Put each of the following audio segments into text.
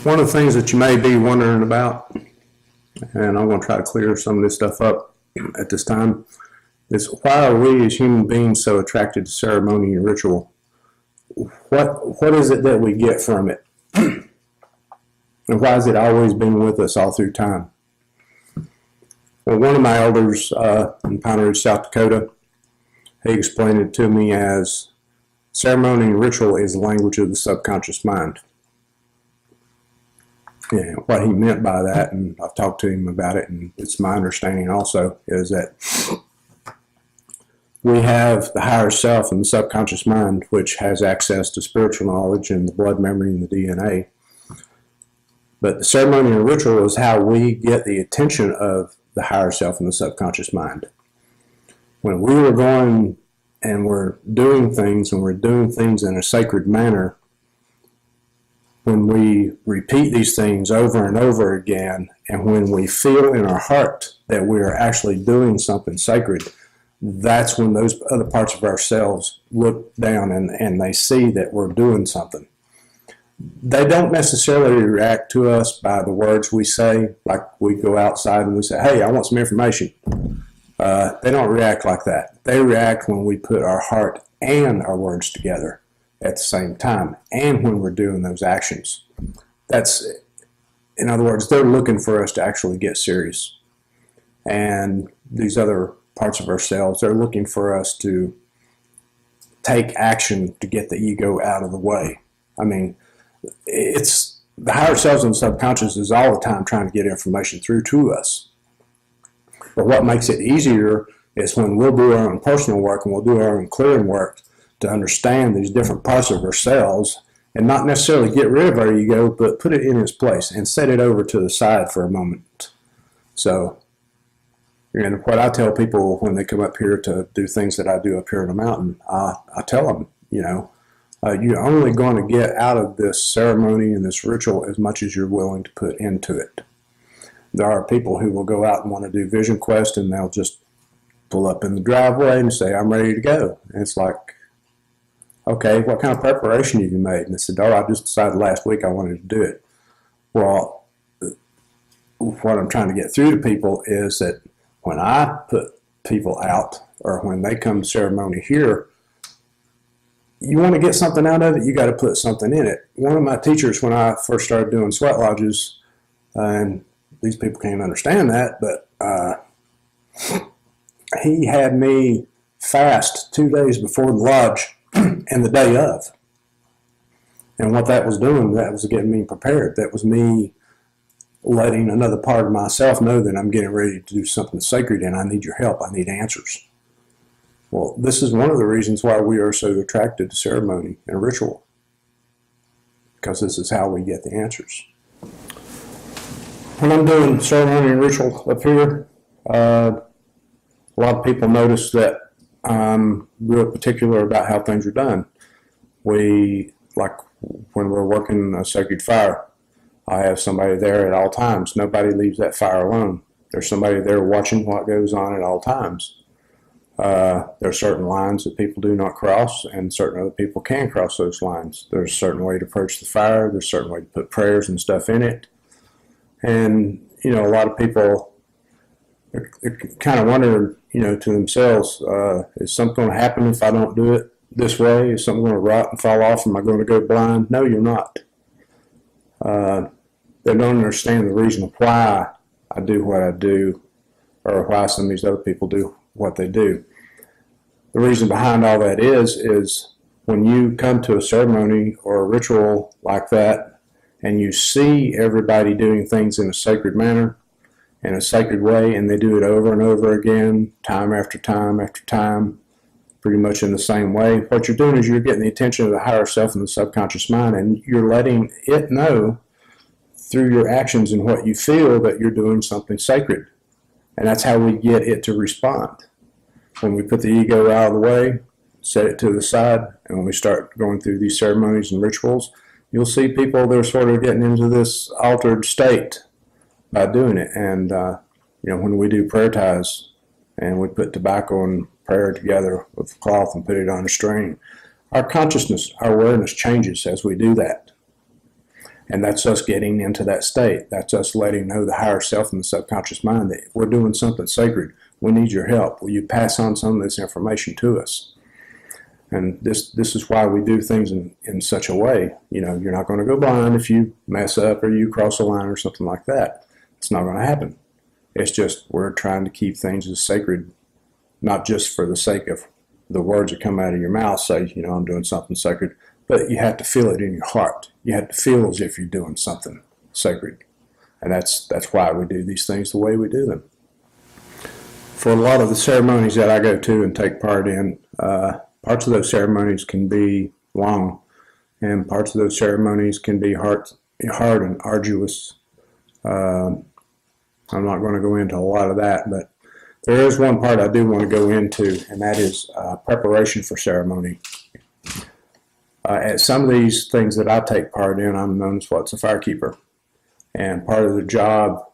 One of the things that you may be wondering about, and I'm going to try to clear some of this stuff up at this time, is why are we as human beings so attracted to ceremony and ritual? What is it that we get from it? And why has it always been with us all through time? Well, one of my elders in Pine Ridge, South Dakota, he explained it to me as ceremony and ritual is the language of the subconscious mind. Yeah, what he meant by that, and I've talked to him about it, and it's my understanding also, is that we have the higher self and the subconscious mind, which has access to spiritual knowledge and the blood memory and the DNA. But the ceremony and ritual is how we get the attention of the higher self and the subconscious mind. When we were going and we're doing things, and we're doing things in a sacred manner, when we repeat these things over and over again, and when we feel in our heart that we are actually doing something sacred, that's when those other parts of ourselves look down and they see that we're doing something. They don't necessarily react to us by the words we say, like we go outside and we say, hey, I want some information. They don't react like that. They react when we put our heart and our words together at the same time, and when we're doing those actions. That's, in other words, they're looking for us to actually get serious. And these other parts of ourselves, they're looking for us to take action to get the ego out of the way. I mean, it's the higher selves and the subconscious is all the time trying to get information through to us. But what makes it easier is when we'll do our own personal work and we'll do our own clearing work to understand these different parts of ourselves and not necessarily get rid of our ego, but put it in its place and set it over to the side for a moment. So, and what I tell people when they come up here to do things that I do up here in the mountain, I tell them, you're only going to get out of this ceremony and this ritual as much as you're willing to put into it. There are people who will go out and want to do vision quest, and they'll just pull up in the driveway and say, I'm ready to go. And it's like, okay, what kind of preparation have you made? And they said, I just decided last week I wanted to do it. Well, what I'm trying to get through to people is that when I put people out, or when they come to ceremony here, you want to get something out of it, you got to put something in it. One of my teachers, when I first started doing sweat lodges, and these people can't understand that, but he had me fast 2 days before the lodge and the day of. And what that was doing, that was getting me prepared. That was me letting another part of myself know that I'm getting ready to do something sacred and I need your help. I need answers. Well, this is one of the reasons why we are so attracted to ceremony and ritual, because this is how we get the answers. When I'm doing ceremony and ritual up here, a lot of people notice that I'm real particular about how things are done. Like when we're working a sacred fire, I have somebody there at all times. Nobody leaves that fire alone. There's somebody there watching what goes on at all times. There are certain lines that people do not cross, and certain other people can cross those lines. There's a certain way to approach the fire. There's a certain way to put prayers and stuff in it. And, a lot of people they're kind of wondering, to themselves, is something going to happen if I don't do it this way? Is something going to rot and fall off? Am I going to go blind? No, you're not. They don't understand the reason why I do what I do, or why some of these other people do what they do. The reason behind all that is when you come to a ceremony or a ritual like that, and you see everybody doing things in a sacred manner, in a sacred way, and they do it over and over again, time after time after time, pretty much in the same way, what you're doing is you're getting the attention of the higher self and the subconscious mind, and you're letting it know through your actions and what you feel that you're doing something sacred. And that's how we get it to respond. When we put the ego out of the way, set it to the side, and when we start going through these ceremonies and rituals, you'll see people, they're sort of getting into this altered state by doing it. And, when we do prayer ties and we put tobacco and prayer together with cloth and put it on a string, our consciousness, our awareness changes as we do that. And that's us getting into that state. That's us letting know the higher self and the subconscious mind that we're doing something sacred. We need your help. Will you pass on some of this information to us? And this is why we do things in such a way. You know, you're not going to go blind if you mess up or you cross a line or something like that. It's not going to happen. It's just we're trying to keep things as sacred, not just for the sake of the words that come out of your mouth, say, you know, I'm doing something sacred, but you have to feel it in your heart. You have to feel as if you're doing something sacred. And that's why we do these things the way we do them. For a lot of the ceremonies that I go to and take part in, parts of those ceremonies can be long, and parts of those ceremonies can be hard and arduous. I'm not going to go into a lot of that, but there is one part I do want to go into, and that is preparation for ceremony. At some of these things that I take part in, I'm known as what's a firekeeper. And part of the job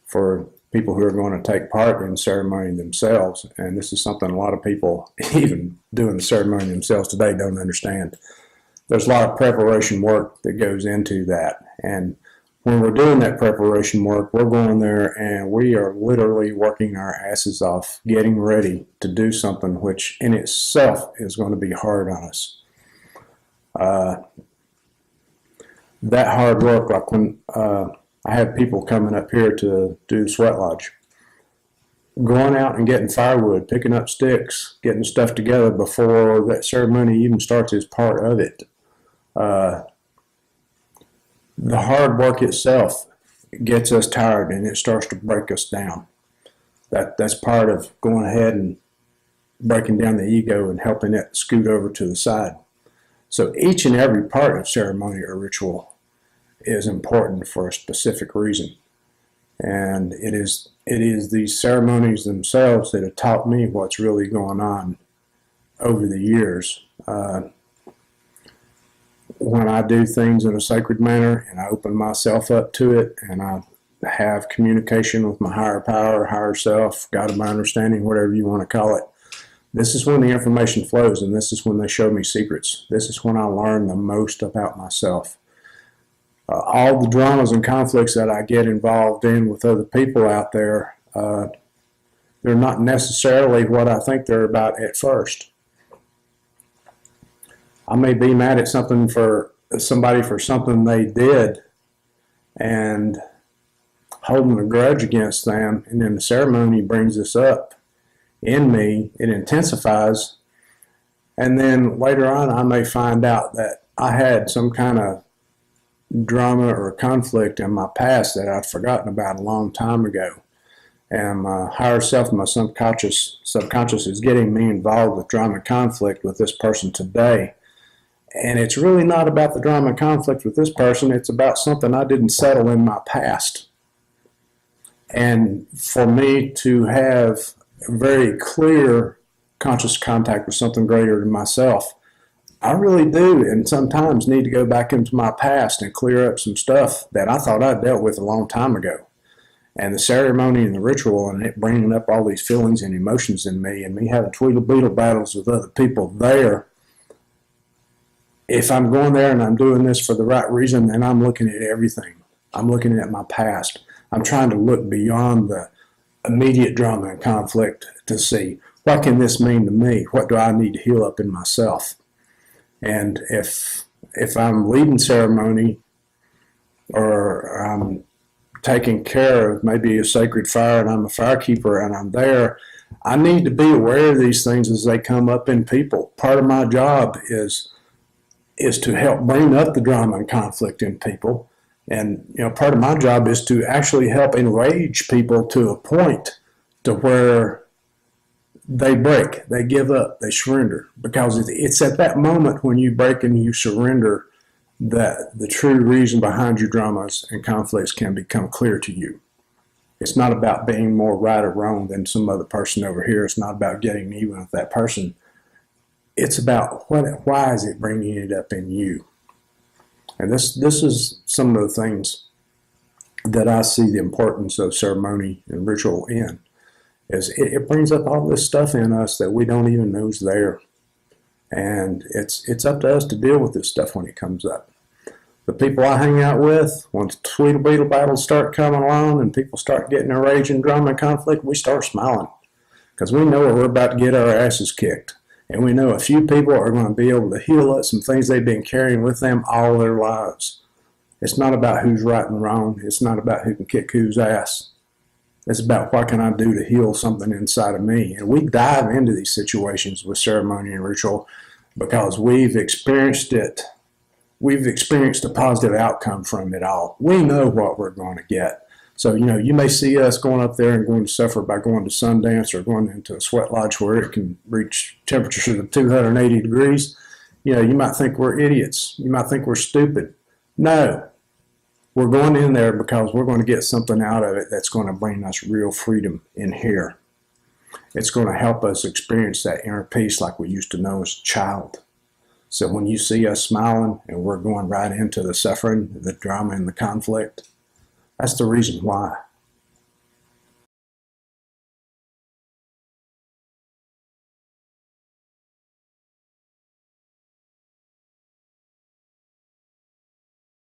for people who are going to take part in ceremony themselves, and this is something a lot of people, even doing the ceremony themselves today, don't understand. There's a lot of preparation work that goes into that. And when we're doing that preparation work, we're going there and we are literally working our asses off, getting ready to do something which in itself is going to be hard on us. That hard work, like when I have people coming up here to do the sweat lodge, going out and getting firewood, picking up sticks, getting stuff together before that ceremony even starts is part of it. The hard work itself gets us tired and it starts to break us down. That's part of going ahead and breaking down the ego and helping it scoot over to the side. So each and every part of ceremony or ritual is important for a specific reason. And it is these ceremonies themselves that have taught me what's really going on over the years. When I do things in a sacred manner and I open myself up to it and I have communication with my higher power, higher self, God of my understanding, whatever you want to call it, this is when the information flows, and this is when they show me secrets. This is when I learn the most about myself. All the dramas and conflicts that I get involved in with other people out there, they're not necessarily what I think they're about at first. I may be mad at somebody for something they did and holding a grudge against them, and then the ceremony brings this up in me, it intensifies, and then later on I may find out that I had some kind of drama or conflict in my past that I'd forgotten about a long time ago, and my higher self, my subconscious is getting me involved with drama and conflict with this person today. And it's really not about the drama and conflict with this person. It's about something I didn't settle in my past. And for me to have very clear conscious contact with something greater than myself, I really do, and sometimes need to go back into my past and clear up some stuff that I thought I dealt with a long time ago. And the ceremony and the ritual and it bringing up all these feelings and emotions in me and me having tweedle-beetle battles with other people there, if I'm going there and I'm doing this for the right reason, then I'm looking at everything. I'm looking at my past. I'm trying to look beyond the immediate drama and conflict to see what can this mean to me? What do I need to heal up in myself? And if I'm leading ceremony or I'm taking care of maybe a sacred fire and I'm a firekeeper and I'm there, I need to be aware of these things as they come up in people. Part of my job is to help bring up the drama and conflict in people. And part of my job is to actually help enrage people to a point to where they break, they give up, they surrender. Because it's at that moment when you break and you surrender that the true reason behind your dramas and conflicts can become clear to you. It's not about being more right or wrong than some other person over here. It's not about getting even with that person. It's about why is it bringing it up in you? And this is some of the things that I see the importance of ceremony and ritual in. Is it brings up all this stuff in us that we don't even know is there. And it's up to us to deal with this stuff when it comes up. The people I hang out with, once Tweedledee battles start coming along and people start getting a raging drama and conflict, we start smiling because we know we're about to get our asses kicked. And we know a few people are going to be able to heal us some things they've been carrying with them all their lives. It's not about who's right and wrong. It's not about who can kick whose ass. It's about what can I do to heal something inside of me. And we dive into these situations with ceremony and ritual because we've experienced it. We've experienced a positive outcome from it all. We know what we're going to get. So, you may see us going up there and going to suffer by going to Sundance or going into a sweat lodge where it can reach temperatures of 280 degrees. You might think we're idiots. You might think we're stupid. No, we're going in there because we're going to get something out of it that's going to bring us real freedom in here. It's going to help us experience that inner peace like we used to know as a child. So when you see us smiling and we're going right into the suffering, the drama, and the conflict, that's the reason why.